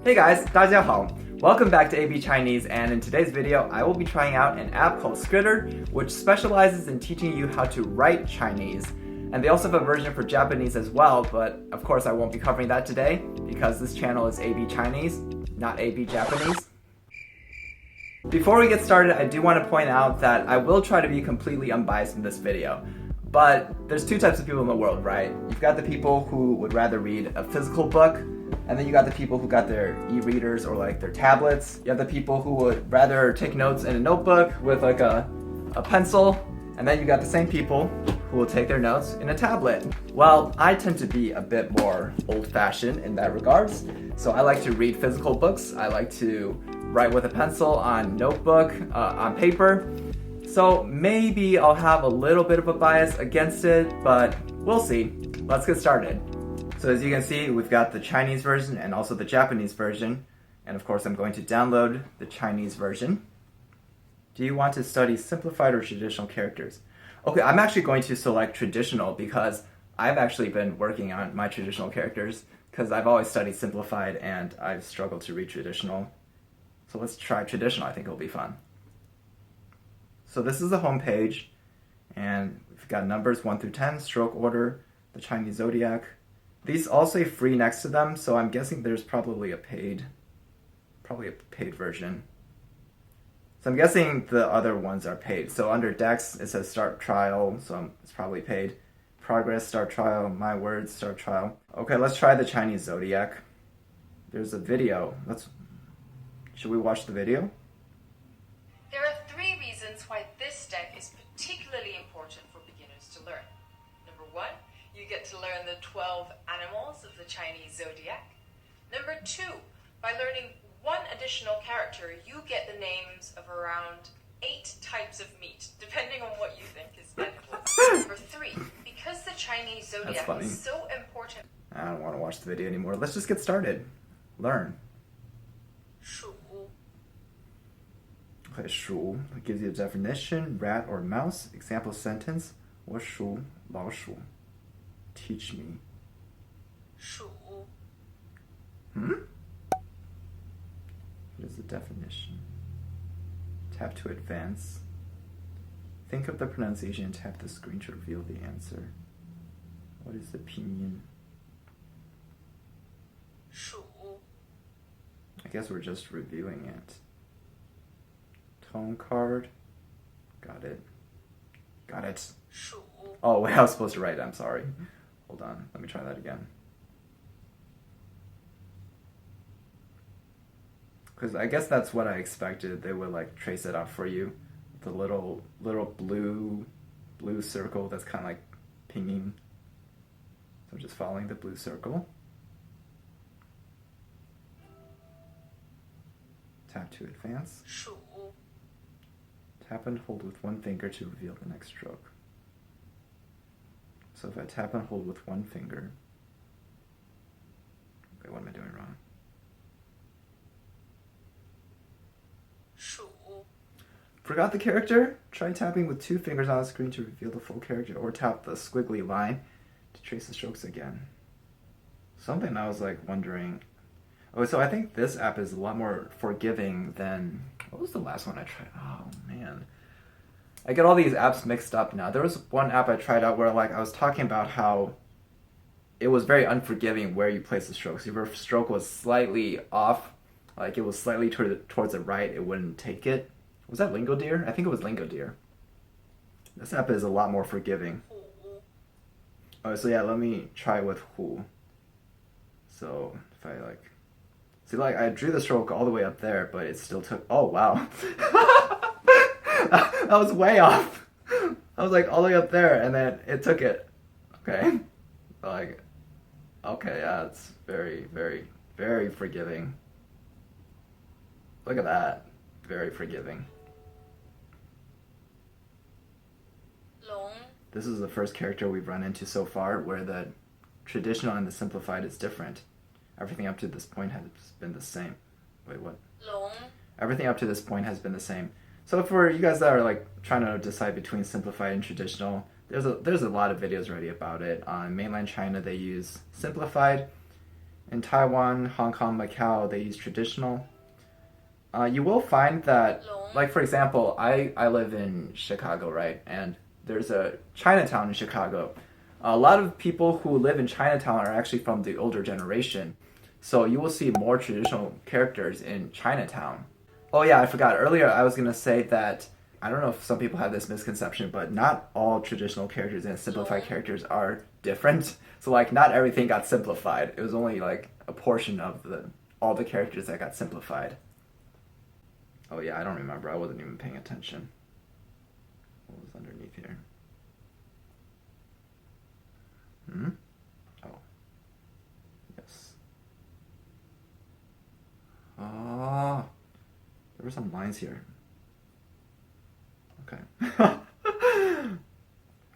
Hey guys, 大家好. Welcome back to AB Chinese, and in today's video, I will be trying out an app called Skritter, which specializes in teaching you how to write Chinese. And they also have a version for Japanese as well, but of course I won't be covering that today because this channel is AB Chinese, not AB Japanese. Before we get started, I do want to point out that I will try to be completely unbiased in this video. But there's two types of people in the world, right? You've got the people who would rather read a physical book, and then you got the people who got their e-readers or like their tablets. You have the people who would rather take notes in a notebook with like a pencil, and then you got the same people who will take their notes in a tablet. Well, I tend to be a bit more old-fashioned in that regards, so I like to read physical books. I like to write with a pencil on notebook, on paper. So maybe I'll have a little bit of a bias against it, but we'll see. Let's get started. So as you can see, we've got the Chinese version and also the Japanese version. And of course, I'm going to download the Chinese version. Do you want to study simplified or traditional characters? Okay, I'm actually going to select traditional because I've actually been working on my traditional characters because I've always studied simplified and I've struggled to read traditional. So let's try traditional. I think it'll be fun. So this is the home page, and we've got numbers 1 through 10, stroke order, the Chinese zodiac. These all say free next to them, so I'm guessing there's probably a paid version. So I'm guessing the other ones are paid. So under Dex, it says start trial, so it's probably paid. Progress, start trial, my words, start trial. Okay, let's try the Chinese zodiac. There's a video. Should we watch the video? There are 3 reasons why this deck is particularly important for beginners to learn. Number 1, you get to learn the 12 animals of the Chinese zodiac. Number 2, by learning one additional character, you get the names of around 8 types of meat, depending on what you think is edible. Number 3, because the Chinese zodiac is so important. I don't want to watch the video anymore. Let's just get started. Learn. 鼠 Okay, 鼠 gives you a definition, rat or mouse. Example sentence, 我属老鼠. Teach me. 鼠 What is the definition? Tap to advance. Think of the pronunciation and tap the screen to reveal the answer. What is the pinyin? 鼠 I guess we're just reviewing it. Tone card. Got it. Got it. 鼠 Oh, wait, I was supposed to write it. I'm sorry. Hold on. Let me try that again. Because I guess that's what I expected. They would like trace it out for you. The little blue circle that's kind of like pinging. So I'm just following the blue circle. Tap to advance. 鼠 Tap and hold with one finger to reveal the next stroke. So if I tap and hold with one finger... Okay, what am I doing wrong? 鼠 Forgot the character? Try tapping with 2 fingers on the screen to reveal the full character, or tap the squiggly line to trace the strokes again. Something I was like wondering... Oh, so I think this app is a lot more forgiving than... What was the last one I tried? Oh, man. I get all these apps mixed up now. There was one app I tried out where like I was talking about how it was very unforgiving where you place the strokes. If your stroke was slightly off, like it was slightly towards the right, it wouldn't take it. Was that Lingo Deer? I think it was Lingo Deer. This app is a lot more forgiving. 虎 Oh, so yeah, let me try with Hu. So if I like... See, like, I drew the stroke all the way up there, but it still took... Oh, wow. That was way off. I was, like, all the way up there, and then it took it. Okay. Like, okay, yeah, it's very, very, very forgiving. Look at that. Very forgiving. 龙 This is the first character we've run into so far where the traditional and the simplified is different. Everything up to this point has been the same. Wait, what? 龙 Everything up to this point has been the same. So for you guys that are like trying to decide between simplified and traditional, there's a lot of videos already about it. On mainland China, they use simplified, In Taiwan, Hong Kong, Macau, they use traditional. You will find that, like for example, I live in Chicago, right? And there's a Chinatown in Chicago. A lot of people who live in Chinatown are actually from the older generation. So you will see more traditional characters in Chinatown. Oh yeah, I forgot. Earlier I was gonna say that I don't know if some people have this misconception, but not all traditional characters and simplified characters are different. So like not everything got simplified. It was only like a portion of the all the characters that got simplified. Oh yeah, I don't remember. I wasn't even paying attention. What was underneath here? Hmm? Oh. Yes. Oh. There were some lines here. Okay. I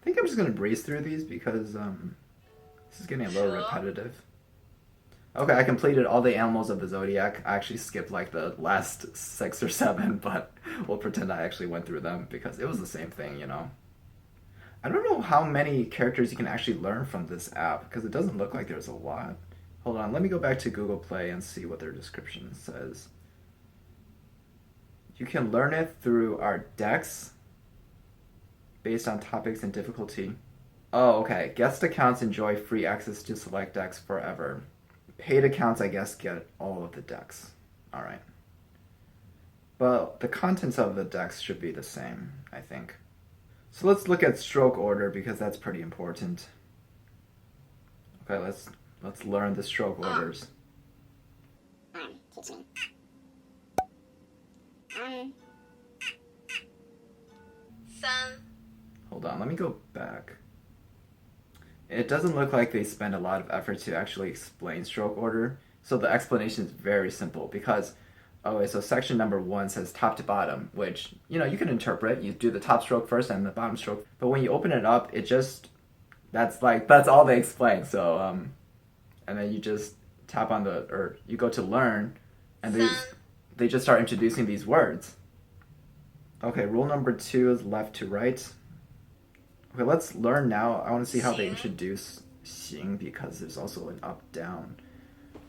think I'm just gonna breeze through these because this is getting a little repetitive. Okay, I completed all the animals of the zodiac. I actually skipped like the last 6 or 7, but we'll pretend I actually went through them because it was the same thing, you know. I don't know how many characters you can actually learn from this app because it doesn't look like there's a lot. Hold on, let me go back to Google Play and see what their description says. You can learn it through our decks based on topics and difficulty. Oh, okay. Guest accounts enjoy free access to select decks forever. Paid accounts, I guess, get all of the decks. Alright. But the contents of the decks should be the same, I think. So let's look at stroke order because that's pretty important. Okay, let's learn the stroke orders. Teach me. Hold on, let me go back. It doesn't look like they spend a lot of effort to actually explain stroke order. So the explanation is very simple because, okay, so section number 1 says top to bottom, which, you know, you can interpret. You do the top stroke first and the bottom stroke. But when you open it up, it just, that's all they explain. So, and then you just tap on or you go to learn, and they just start introducing these words. Okay, rule number 2 is left to right. Okay, let's learn now. I want to see how they introduce Xing because there's also an up-down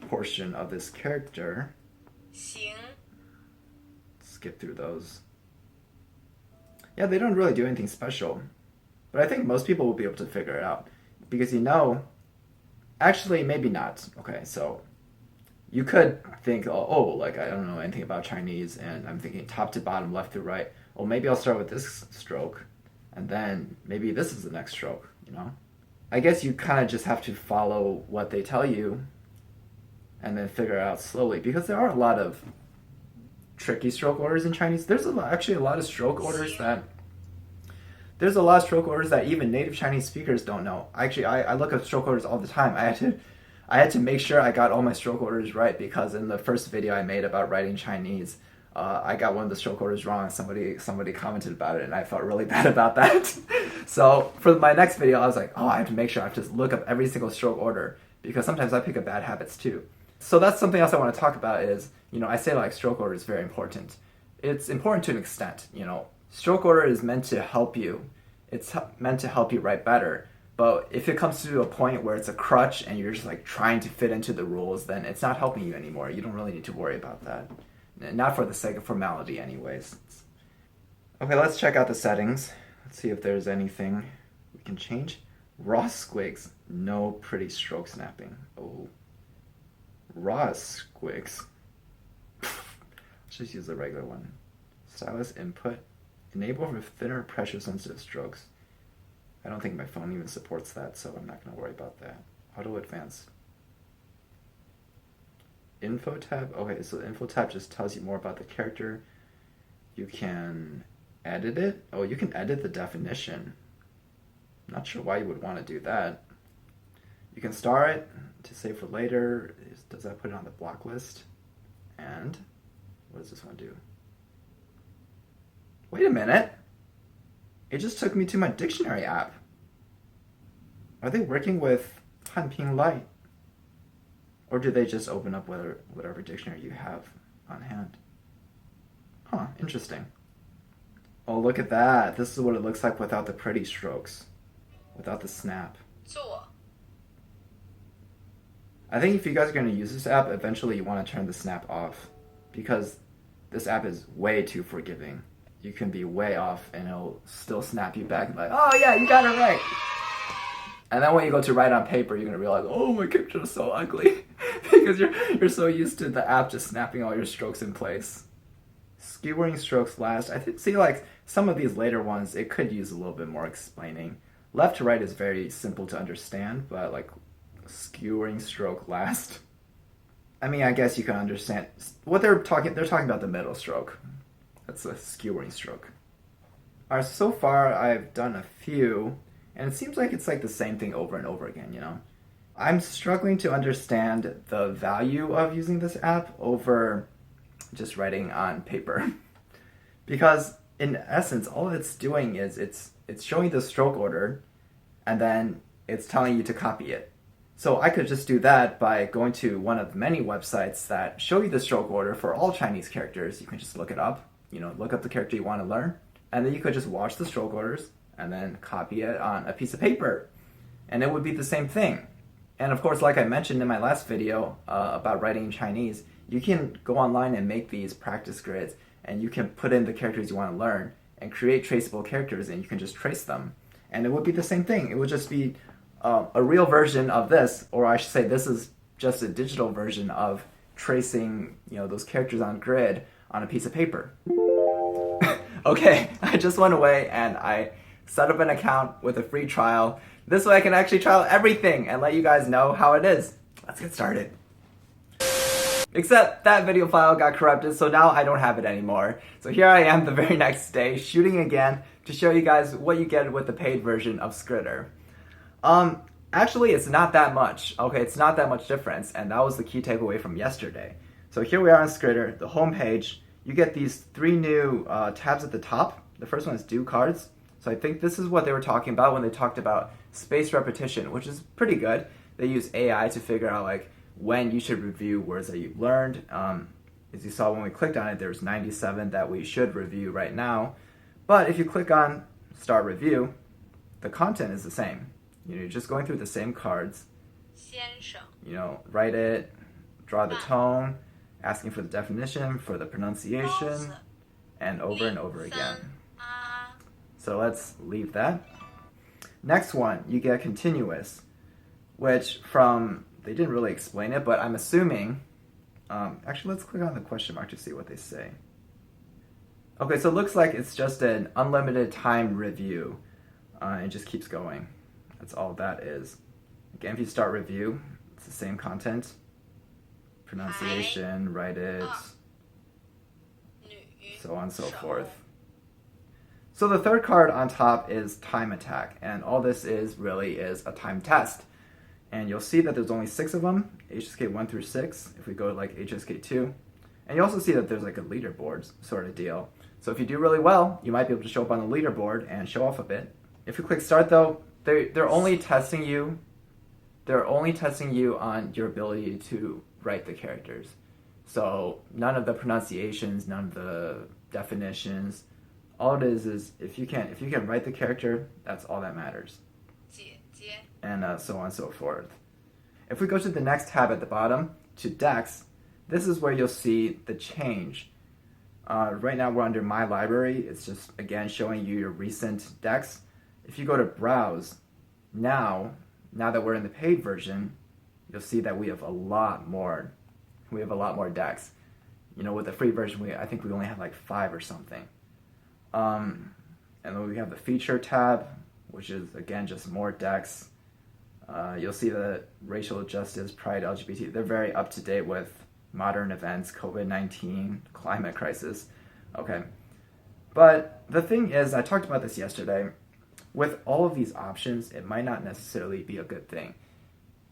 portion of this character. Xing. Skip through those. Yeah, they don't really do anything special. But I think most people will be able to figure it out. Because you know, actually maybe not. Okay, so you could think, oh, like I don't know anything about Chinese and I'm thinking top to bottom, left to right. Well, maybe I'll start with this stroke. And then maybe this is the next stroke, you know? I guess you kind of just have to follow what they tell you and then figure it out slowly because there are a lot of tricky stroke orders in Chinese. There's actually a lot of stroke orders that even native Chinese speakers don't know. Actually, I look up stroke orders all the time. I had to make sure I got all my stroke orders right because in the first video I made about writing Chinese, I got one of the stroke orders wrong. Somebody commented about it, and I felt really bad about that. So for my next video, I was like, oh, I have to make sure I have to look up every single stroke order because sometimes I pick up bad habits too. So that's something else I want to talk about is, you know, I say like stroke order is very important. It's important to an extent, you know. Stroke order is meant to help you. It's meant to help you write better. But if it comes to a point where it's a crutch and you're just like trying to fit into the rules, then it's not helping you anymore. You don't really need to worry about that. Not for the sake of formality anyways. Okay, let's check out the settings. Let's see if there's anything we can change. Raw squigs, no pretty stroke snapping. Oh. Raw squigs. Let's just use the regular one. Stylus input. Enable for thinner pressure sensitive strokes. I don't think my phone even supports that, so I'm not going to worry about that. Auto advance. Info tab. Okay, so the info tab just tells you more about the character. You can edit it. Oh, you can edit the definition. Not sure why you would want to do that. You can star it to save for later. Does that put it on the block list? And what does this one do? Wait a minute. It just took me to my dictionary app. Are they working with Hanping Lite? Or do they just open up whatever dictionary you have on hand? Huh, interesting. Oh, look at that. This is what it looks like without the pretty strokes. Without the snap. 坐. I think if you guys are going to use this app, eventually you want to turn the snap off because this app is way too forgiving. You can be way off and it'll still snap you back like, oh yeah, you got it right. And then when you go to write on paper, you're going to realize, oh, my character is so ugly because you're so used to the app just snapping all your strokes in place. Skewering strokes last. I think, see, like some of these later ones, it could use a little bit more explaining. Left to right is very simple to understand, but like skewering stroke last. I mean, I guess you can understand what they're talking about the middle stroke. That's a skewering stroke. All right, so far I've done a few, and it seems like it's like the same thing over and over again, you know? I'm struggling to understand the value of using this app over just writing on paper. Because in essence, all it's doing is it's showing the stroke order, and then it's telling you to copy it. So I could just do that by going to one of the many websites that show you the stroke order for all Chinese characters. You can just look it up, you know, look up the character you want to learn, and then you could just watch the stroke orders and then copy it on a piece of paper. And it would be the same thing. And of course, like I mentioned in my last video about writing in Chinese, you can go online and make these practice grids, and you can put in the characters you want to learn and create traceable characters, and you can just trace them. And it would be the same thing. It would just be a real version of this, or I should say this is just a digital version of tracing, you know, those characters on grid on a piece of paper. Okay, I just went away and I set up an account with a free trial. This way I can actually trial everything and let you guys know how it is. Let's get started. Except that video file got corrupted, so now I don't have it anymore. So here I am the very next day, shooting again to show you guys what you get with the paid version of Skritter. Actually, it's not that much. Okay, it's not that much difference, and that was the key takeaway from yesterday. So here we are on Skritter, the home page. You get these three new tabs at the top. The first one is Do Cards. So I think this is what they were talking about when they talked about spaced repetition, which is pretty good. They use AI to figure out like when you should review words that you've learned. As you saw when we clicked on it, there's 97 that we should review right now. But if you click on Start Review, the content is the same. You know, you're just going through the same cards. 先生 You know, write it, draw the tone, asking for the definition, for the pronunciation, and over again. So let's leave that. Next one, you get continuous, which they didn't really explain it, but I'm assuming, actually let's click on the question mark to see what they say. Okay, so it looks like it's just an unlimited time review. It just keeps going. That's all that is. Again, if you start review, it's the same content. Pronunciation, write it, so on and so forth. So the third card on top is Time Attack, and all this really is a time test. And you'll see that there's only 6 of them, HSK 1 through 6, if we go to like HSK 2. And you also see that there's like a leaderboard sort of deal. So if you do really well, you might be able to show up on the leaderboard and show off a bit. If you click Start though, they're only testing you. They're only testing you on your ability to write the characters. So none of the pronunciations, none of the definitions. All it is if you can write the character, that's all that matters. 姐姐 And so on and so forth. If we go to the next tab at the bottom, to Decks, this is where you'll see the change. Right now we're under My Library. It's just, again, showing you your recent decks. If you go to Browse, now that we're in the paid version, you'll see that we have a lot more. We have a lot more decks. You know, with the free version, I think we only have like 5 or something. And then we have the Feature tab, which is, again, just more decks. You'll see that racial justice, pride, LGBT, they're very up to date with modern events, COVID-19, climate crisis. Okay. But the thing is, I talked about this yesterday, with all of these options, it might not necessarily be a good thing.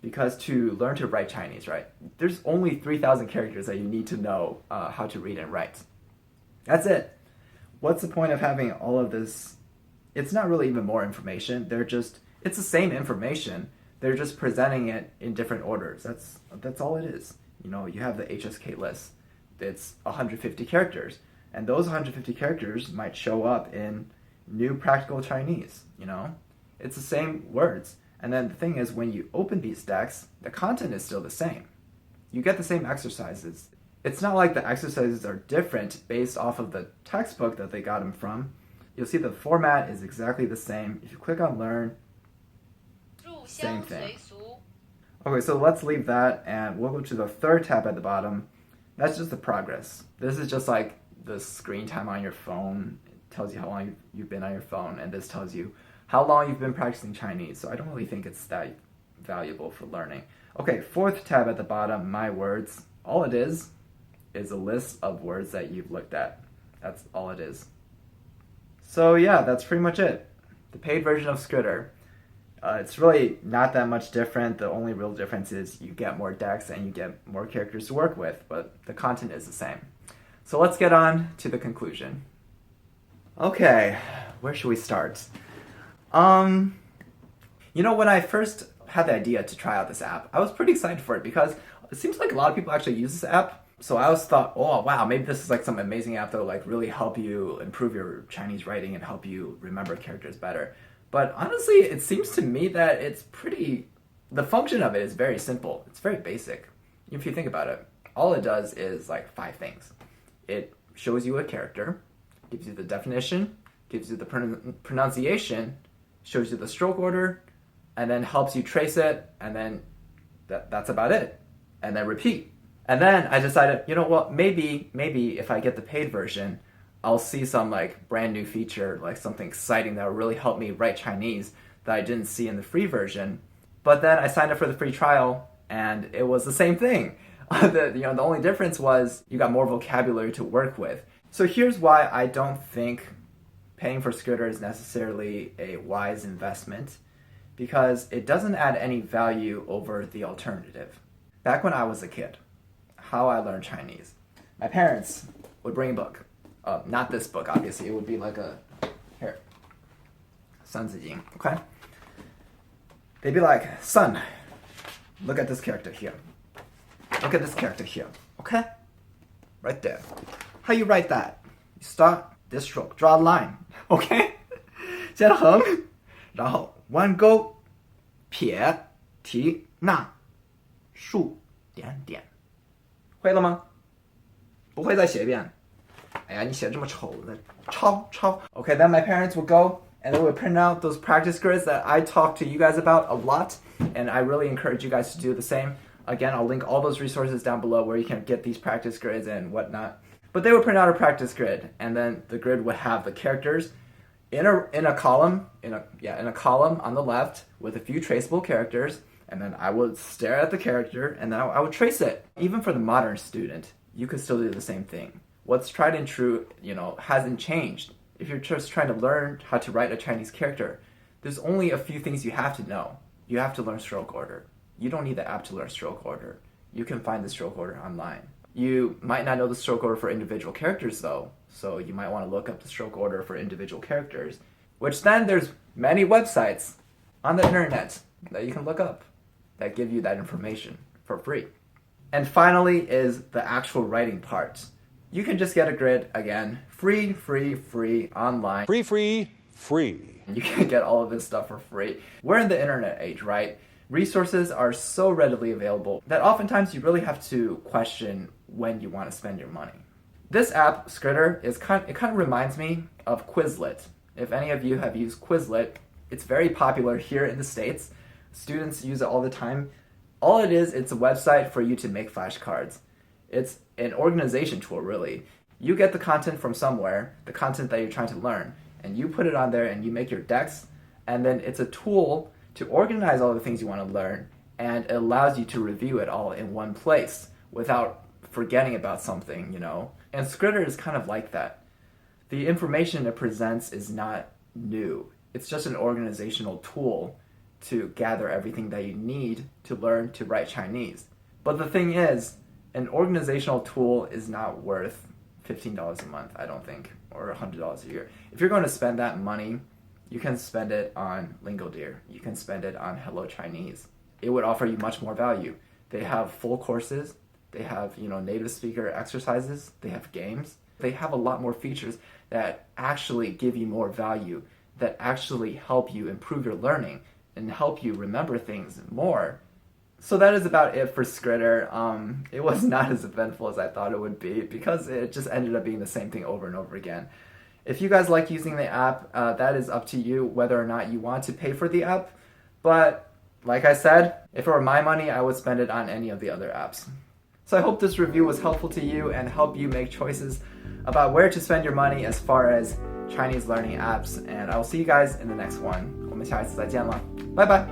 Because to learn to write Chinese, right, there's only 3,000 characters that you need to know how to read and write. That's it. What's the point of having all of this? It's not really even more information. It's the same information. They're just presenting it in different orders. That's all it is. You know, you have the HSK list. It's 150 characters. And those 150 characters might show up in New Practical Chinese, you know? It's the same words. And then the thing is, when you open these decks, the content is still the same. You get the same exercises. It's not like the exercises are different based off of the textbook that they got them from. You'll see the format is exactly the same. If you click on Learn, 入 Same 乡 thing. 随俗， okay, so let's leave that and we'll go to the third tab at the bottom. That's just the progress. This is just like the screen time on your phone. It tells you how long you've been on your phone, and this tells you how long you've been practicing Chinese. So I don't really think it's that valuable for learning. Okay, fourth tab at the bottom, My Words. All it is a list of words that you've looked at. That's all it is. So yeah, that's pretty much it. The paid version of Skritter. It's really not that much different. The only real difference is you get more decks and you get more characters to work with, but the content is the same. So let's get on to the conclusion. Okay, where should we start? When I first had the idea to try out this app, I was pretty excited for it because it seems like a lot of people actually use this app. So I always thought, oh wow, maybe this is like some amazing app that will like really help you improve your Chinese writing and help you remember characters better. But honestly, it seems to me that the function of it is very simple. It's very basic. If you think about it, all it does is like 5 things. It shows you a character, gives you the definition, gives you the pronunciation, shows you the stroke order, and then helps you trace it, and then that's about it. And then repeat. And then I decided, you know what, maybe if I get the paid version, I'll see some like brand new feature, like something exciting that will really help me write Chinese that I didn't see in the free version. But then I signed up for the free trial, and it was the same thing. The only difference was you got more vocabulary to work with. So here's why I don't think paying for Skritter is necessarily a wise investment, because it doesn't add any value over the alternative. Back when I was a kid, how I learned Chinese, my parents would bring a book. Not this book, obviously. It would be like here, 三字经, okay? They'd be like, son, look at this character here. Look at this character here, okay? Right there. How you write that? You start this stroke, draw a line, okay? 先横，然后弯钩，撇，提，捺，竖，点，点。会了吗？不会再写一遍。哎呀，你写这么丑的，抄。Okay, then my parents would go and they would print out those practice grids that I talked to you guys about a lot, and I really encourage you guys to do the same. Again, I'll link all those resources down below where you can get these practice grids and whatnot. But they would print out a practice grid, and then the grid would have the characters in a column on the left with a few traceable characters, and then I would stare at the character and then I would trace it. Even for the modern student, you could still do the same thing. What's tried and true, hasn't changed. If you're just trying to learn how to write a Chinese character, there's only a few things you have to know. You have to learn stroke order. You don't need the app to learn stroke order. You can find the stroke order online. You might not know the stroke order for individual characters though, so you might want to look up the stroke order for individual characters, which then there's many websites on the internet that you can look up that give you that information for free. And finally is the actual writing part. You can just get a grid, again, free, online. Free. You can get all of this stuff for free. We're in the internet age, right? Resources are so readily available that oftentimes you really have to question when you want to spend your money. This app, Skritter, it kind of reminds me of Quizlet. If any of you have used Quizlet, it's very popular here in the States. Students use it all the time. All it is, it's a website for you to make flashcards. It's an organization tool, really. You get the content from somewhere, the content that you're trying to learn, and you put it on there and you make your decks, and then it's a tool to organize all the things you want to learn, and it allows you to review it all in one place without forgetting about something, And Skritter is kind of like that. The information it presents is not new. It's just an organizational tool to gather everything that you need to learn to write Chinese. But the thing is, an organizational tool is not worth $15 a month, I don't think, or $100 a year. If you're going to spend that money, you can spend it on Lingodeer. You can spend it on Hello Chinese. It would offer you much more value. They have full courses. They have, native speaker exercises. They have games. They have a lot more features that actually give you more value, that actually help you improve your learning. and help you remember things more. So that is about it for Skritter. It was not as eventful as I thought it would be because it just ended up being the same thing over and over again. If you guys like using the app, that is up to you whether or not you want to pay for the app. But like I said, if it were my money, I would spend it on any of the other apps. So I hope this review was helpful to you and help you make choices about where to spend your money as far as Chinese learning apps. And I will see you guys in the next one. 我们下一次再见了，拜拜。